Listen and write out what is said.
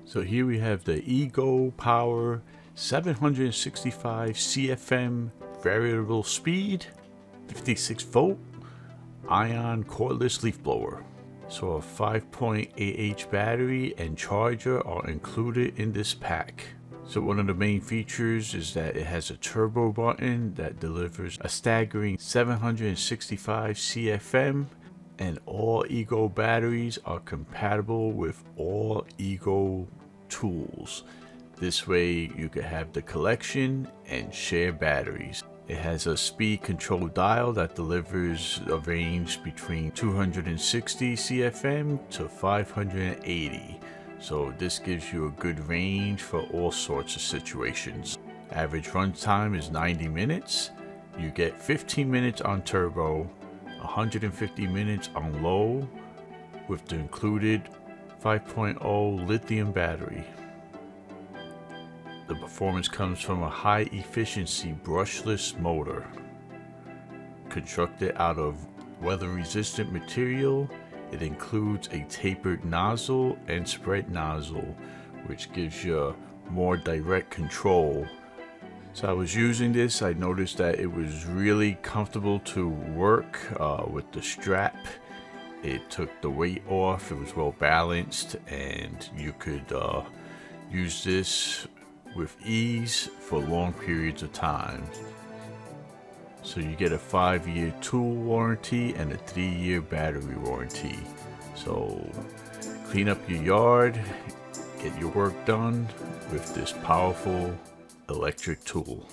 So here we have the Ego Power 765 CFM variable speed 56 volt ion cordless leaf blower. So a 5.8H battery and charger are included in this pack. So one of the main features is that it has a turbo button that delivers a staggering 765 CFM, and all Ego batteries are compatible with all Ego tools. This way you can have the collection and share batteries. It has a speed control dial that delivers a range between 260 CFM to 580. So this gives you a good range for all sorts of situations. Average runtime is 90 minutes. You get 15 minutes on turbo, 150 minutes on low with the included 5.0 lithium battery. The performance comes from a high efficiency brushless motor constructed out of weather resistant material. It includes a tapered nozzle and spread nozzle, which gives you more direct control. So I was using this, I noticed that it was really comfortable to work with the strap. It took the weight off, it was well balanced, and you could use this with ease for long periods of time. So you get a 5-year tool warranty and a 3-year battery warranty. So clean up your yard, get your work done with this powerful electric tool.